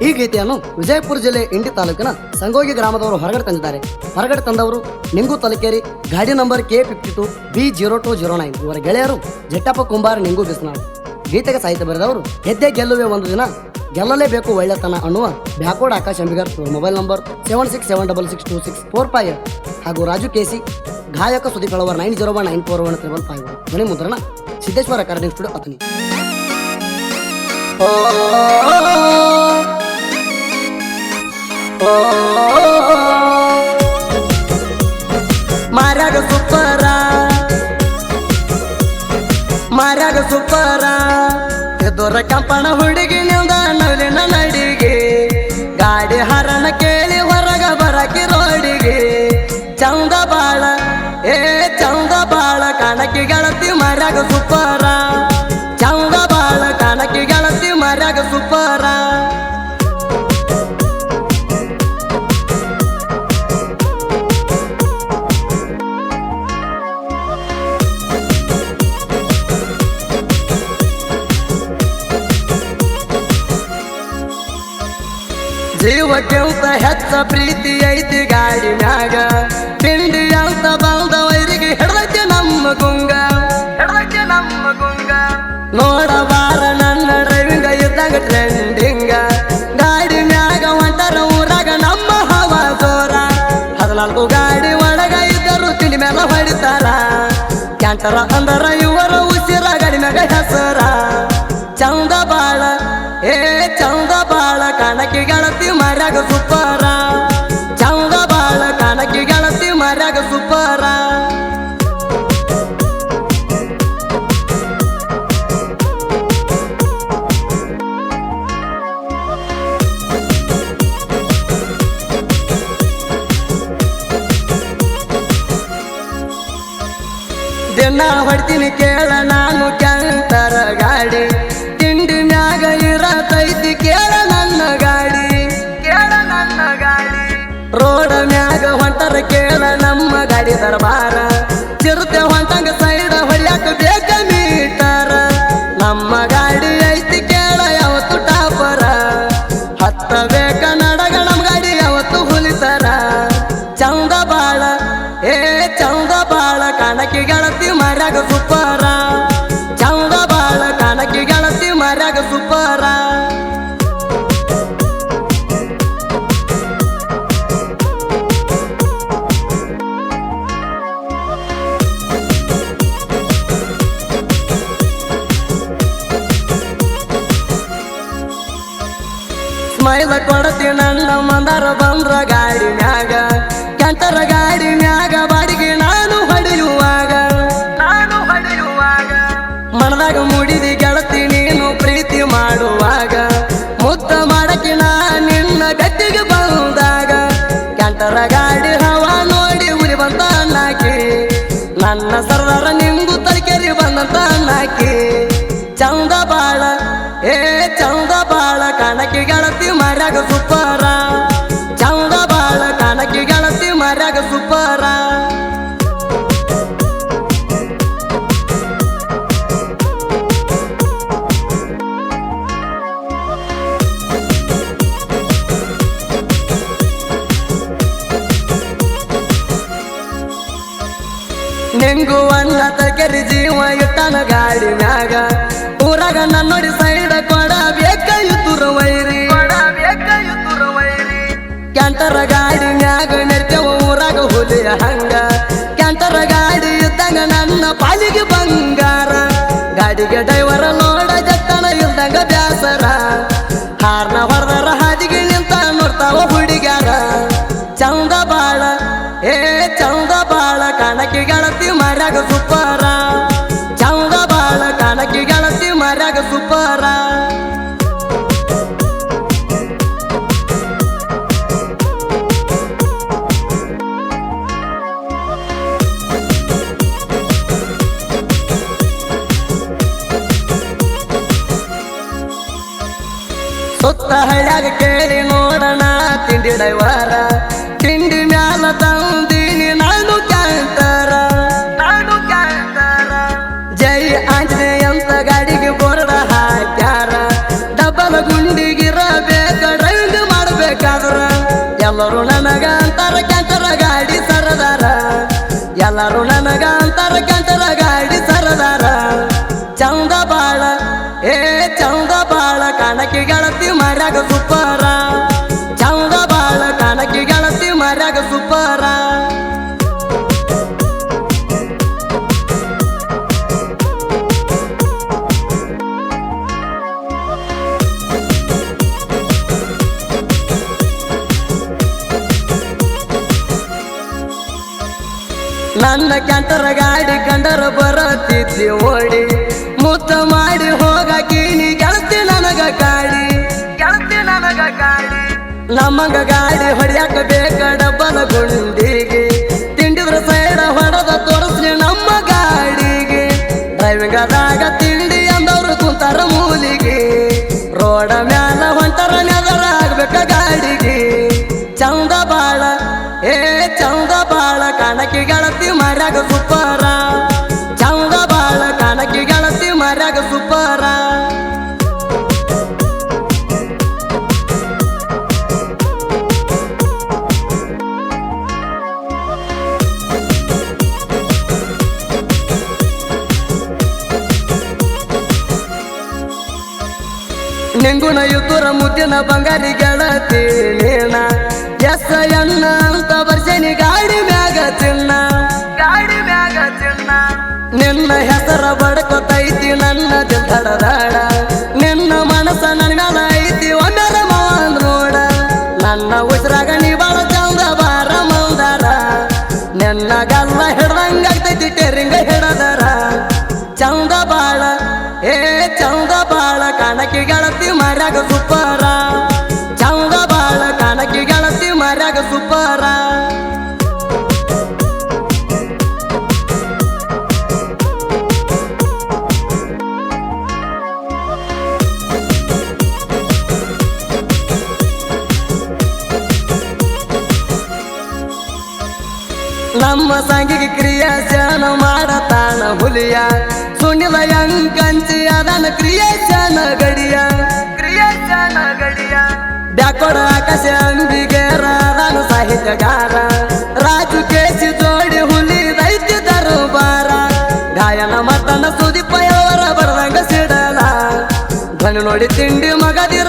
ಈ ಗೀತೆಯನ್ನು ವಿಜಯಪುರ ಜಿಲ್ಲೆ ಇಂಡಿ ತಾಲೂಕಿನ ಸಂಗೋಗಿ ಗ್ರಾಮದವರು ಹೊರಗಡೆ ತಂದಿದ್ದಾರೆ. ಹೊರಗಡೆ ತಂದವರು ನಿಂಗು ತಲಕೇರಿ, ಗಾಡಿ ನಂಬರ್ K52 B0209. ಇವರ ಗೆಳೆಯರು ಜಟ್ಟಪ್ಪ ಕುಂಬಾರ, ನಿಂಗು ಬಿಸ್ನಾಳ್. ಗೀತೆಗೆ ಸಾಹಿತ್ಯ ಬರೆದವರು ಗೆದ್ದೆ ಗೆಲ್ಲುವೆ ಒಂದು ದಿನ, ಗೆಲ್ಲಲೇಬೇಕು ಒಳ್ಳೆತನ ಅನ್ನುವ ಬ್ಯಾಕೋಡ್ ಆಕಾಶ್ ಅಂಬಿಗರ್. ಮೊಬೈಲ್ ನಂಬರ್ 76762625 ಹಾಗೂ ರಾಜು KC. ಗಾಯಕ ಸುದೀಪ್ ಅಳವರ್ 90194155. ಧ್ವನಿ ಮುದ್ರಣ ಸಿದ್ದೇಶ್ವರ ರೆಕಾರ್ಡಿಂಗ್ ಸ್ಟುಡಿಯೋ ಅತನಿ. ಮಾರ್ಯಾಗ ಸುಪ್ಪರ ಎದೋರ ಕಂಪಣ ಹುಡುಗಿ ನಿಂದ ನವಲಿನ ನಡಿಗೆ, ಗಾಡಿ ಹರಣ ಕೇಳಿ ಹೊರಗ ಬರಕಿ ರೋಡಿಗೆ. ಚಂದ ಬಾಳ ಚಂದ ಬಾಳ ಕಾಣಕಿ ಗೆಳತಿ ಮಾರ್ಯಾಗ ಸುಪ್ಪರ, ಚಂದ ಬಾಳ ಕಾಣಕಿ ಗೆಳತಿ ಮಾರ್ಯಾಗ ಸುಪ್ಪರ. ಜೀವಕ್ಕಿಂತ ಹೆಚ್ಚ ಪ್ರೀತಿ ಐತಿ ಗಾಡಿ ಮ್ಯಾಗ, ತಿಂಡಿ ಅಂತ ಬಂದವರಿಗೆ ಹಿಡ್ದೈತಿ ನಮ್ಮ ಗುಂಗ. ನೋಡಬಾರ ನನ್ನ ಡ್ರೈವಿಂಗ ಇದ್ದಾಗ ಟ್ರೆಂಡಿಂಗ, ಗಾಡಿ ಮ್ಯಾಗ ಹೊಂಟರ ಊರಾಗ ನಮ್ಮ ಹವಾ ಜೋರ. 14 ಗಾಡಿ ಒಳಗ ಇದ್ದರು ತಿಂಡಿ ಮ್ಯಾಲ ಹೊಡಿತಾರ, ಕ್ಯಾಂಟರ ಅಂದರ ಇವರ ಉಸಿರ ಗಾಡಿ ಮ್ಯಾಗ ಹೆಸರ. ಚಂದ ಬಾಳ ಚಂದ ಬಾಳ ಕಾಣಕಿ ಗೆಳತಿ ಮಾರ್ಯಾಗ ಸುಪ್ಪರ, ಚಂದ ಬಾಳ ಕಾಣಕಿ ಗೆಳತಿ ಮಾರ್ಯಾಗ ಸುಪ್ಪರ. ದಿನ ಹೊಡ್ತೀನಿ ಕೇಳ ನಾನು ಕ್ಯಾಂಟರ ಗಾಡಿ, ತಿಂಡಿ ಮ್ಯಾಗ ಇರತೈತಿ ಕೇಳ ನನ್ನ ಗಾಡಿ. ರೋಡ ಮ್ಯಾಗ ಹೊಂಟರ ಕೇಳ ನಮ್ಮ ಗಾಡಿ ದರ್ಬಾರ, ಚಿರತೆ ಹೊಂಟಂಗ ಸೈಡ ಹೊಡ್ಯಾಕ ಬೇಕ ಮೀಟರ. ನಮ್ಮ ಗಾಡಿ ಐತಿ ಕೇಳ ಯಾವತ್ತು ಟಾಪರ, ಹತ್ತ ಬೇಕ ನಡಗ ನಮ್ಮ ಗಾಡಿ ಯಾವತ್ತು ಹುಲಿತರ. ಚಂದ ಬಾಳ ಚಂದ ಬಾಳ ಕಾಣಕಿ ಗೆಳತಿ ಮಾರ್ಯಾಗ ಸುಪ್ಪರ, ಚಂದ ಬಾಳ ಕಾಣಕಿ ಗೆಳತಿ ಮಾರ್ಯಾಗ ಸುಪ್ಪರ. ಸ್ಮೈಲ ಕೊಡತಿ ನನ್ನ ಮಂದಾರ ಬಂದ್ರ ಗಾಡಿ ಮ್ಯಾಗ, ಕ್ಯಾಂಟರ ಗಾಡಿ ಮ್ಯಾಗ ಬಾಡಿಗೆ ನಾನು ಹೊಡೆಯುವಾಗ. ಮನದಾಗ ಮುಡಿದಿ ಗೆಳತಿ ನೀನು ಪ್ರೀತಿ ಮಾಡುವಾಗ, ಮುದ್ದ ಮಾಡಕಿ ನಾ ನಿನ್ನ ಗಟ್ಟಿಗೆ ಬಂದಾಗ. ಕ್ಯಾಂಟರ ಗಾಡಿ ಹವಾ ನೋಡಿ ಉರಿ ಬಂತ ನಾಕಿ, ನನ್ನ ಸರ್ದಾರ ನಿಂಗು ತಲಕೇರಿ ಬಂದಂತ ನಾಕಿ. ಚಂದ ಬಾಳ ಚಂದ ಬಾಳ ಕಾಣಕಿ ಗೆಳತಿ ಮಾರ್ಯಾಗ ಸುಪ್ಪರ, ಚಂದ ಬಾಳ ಕಾಣಕಿ ಗೆಳತಿ ಮಾರ್ಯಾಗ ಸುಪ್ಪರ. ನಿಂಗು ಅಣ್ಣ ತಲಕೇರಿ ಜೀವ ಇಟ್ಟನ ಗಾಡಿ ಮ್ಯಾಗ, ಊರಾಗ ನನ್ನೋಡಿ ಸೈಡ ಕೊಡ ಬೇಕ ಇದ್ದುರ ವೈರಿ. ಕ್ಯಾಂಟರ ಗಾಡಿ ಮ್ಯಾಗ ನೆರ್ತೇವ ಊರಾಗ ಹುಲಿಯ ಹಂಗ, ಕ್ಯಾಂಟರ ಗಾಡಿ ಇದ್ದಂಗ ನನ್ನ ಪಾಲಿಗೆ ಬಂಗಾರ. ಗಾಡಿಗೆ ಡ್ರೈವರ ನೋಡ ಜಟ್ಟನ ಇಲ್ದಂಗ ಬ್ಯಾಸರ, ಹಾರ್ನ ಹೊರದರ ಹಾದಿಗೆ ನಿಂತ ನೋಡ್ತಾವ ಹುಡುಗ್ಯಾರ. ಚಂದ ಬಾಳ ಚಂದ ಬಾಳ ಕಾಣಕಿ ಗೆಳತಿ ಮಾರ್ಯಾಗ ಸುಪ್ಪರ, ಚಂದ ಬಾಳ ಕಾಣಕಿ ಗೆಳತಿ ಮಾರ್ಯಾಗ ಸುಪ್ಪರ. ಸುತ್ತ ಹಳ್ಯಾಗ ಕೇಳಿ ನೋಡಣ ತಿಂಡಿ ಡೈವರ, ತಿಂಡಿ ಮ್ಯಾಲ ತಂದೀನಿ ನಾನು ಕ್ಯಾಂಟರ. ಜೈ ಆಂಜನೇಯ ಅಂತ ಗಾಡಿಗೆ ಬೋರ್ಡ ಹಾಕ್ಯಾರ, ಡಬ್ಬಲ ಗುಂಡಿಗಿರಬೇಕ ಡ್ರೈವರ್ ಎಲ್ಲರೂ ನನಗ ಅಂತಾರ ಕ್ಯಾಂಟರ ಗಾಡಿ ಸರದಾರ ಚಂದ ಬಾಳ ಚಂದ ಬಾಳ ಕಾಣಕಿ ಗೆಳತಿ ಮರ್ಯಾಗ ಸುಪ್ಪರ ಚಂದ ಬಾಳ ಕಾಣಕಿ ಗೆಳತಿ ಮರ್ಯಾಗ ಸುಪ್ಪರ ನನ್ನ ಕ್ಯಾಂಟರ ಗಾಡಿ ಕಂಡರ ಬರತಿದ್ದಿ ಓಡಿ ಮುತ್ತ ಮಾಡಿ ಹೋಗಕೀನಿ ಗೆಳತಿ ನನಗ ಗಾಡಿ ನಮಗ ಗಾಡಿ ಹೊಡ್ಯಾಕ ಬೇಕ ಡಬ್ಬಲ ಗುಂಡಿಗೆ ತಿಂಡಿದ್ರ ಸೈಡ ಹೊಡೆದ ತೋರಿಸ್ಲಿ ನಮ್ಮ ಗಾಡಿಗೆ ಡ್ರೈವಿಂಗ್ ಆದಾಗ ತಿಂಡಿ ಅಂದವ್ರು ಕುಂತಾರ ಮೂಲಿಗೆ ರೋಡ ಮ್ಯಾಲ ಹೊಂಟರ ನೆದರ ಆಗ್ಬೇಕ ಗಾಡಿಗೆ ಚಂದ ಬಾಳ ಚಂದ ಬಾಳ ಕಾಣಕಿ ಗೆಳತಿ ಮರ್ಯಾಗ ಸುಪ್ಪರ ಚಂದ ಬಾಳ ಕಾಣಕಿ ಗೆಳತಿ ಮರ್ಯಾಗ ಸುಪ್ಪರ ನಿಂಗುಣ ಯುದ್ಧರ ಮುದ್ದಿನ ಬಂಗಾರಿ ಗೆಳತಿ ನೀನ ಎಸ್ ಎನ್ನ ಅಂತ ಬರ್ಸೇನಿ ಗಾಡಿ ಮ್ಯಾಗ ಚಿನ್ನ ನಿನ್ನ ಹೆಸರ ಬಡ್ಕೊತೈತಿ ನನ್ನ ದಿಲ್ದಡದಾಡ ನಿನ್ನ ಮನಸ್ಸ ನನ್ಗಾಲ ಐತಿ ಒಂದರ ಮಾವ ನೋಡ ನನ್ನ ಉಸಿರಾಗ ನೀ ಬಾಳ ಚಂದ ಬಾರ ಮಂದಾರ ನಿನ್ನ ಗಲ್ಲ ಹಿಡ್ದಂಗಾಗ್ತೈತಿ ಟೆರಿಂಗ ಹಿಡದಾರ ಚಂದ ಬಾಳ ಚಂದ ಬಾಳ ಕಾಣಕಿ ಗೆಳತಿ ಮರ್ಯಾಗ ಸುಪ್ಪರ ಚಂದ ಬಾಳ ಕಾಣಕಿ ಗೆಳತಿ ಮರ್ಯಾಗ ಸುಪ್ಪರ ನಮ್ಮ ಸಂಗಿಗೆ ಕ್ರಿಯೇಷನ್ ಮಾಡತಾನ ಹುಲಿಯ ಸುನಿಲ ಅಂಕಂಚಿ ಅದನ ಕ್ರಿಯೇಷನ್ ಗಡಿಯ ಬ್ಯಾಕೊಡ ಆಕಾಶ ಅಂಬಿಗೆ ರಾಧನ ಸಾಹಿತ್ಯಗಾರ ರಾಜು ಕೇಸಿ ಜೋಡಿ ಹುಲಿ ದೈತ್ಯ ದರುಬಾರ ಗಾಯನ ಮತನ ಸುದೀಪ ಅವರ ಬರದಂಗ ಸಿಡಲ ಧ್ವನಿ ನೋಡಿ ತಿಂಡಿ ಮಗದಿರ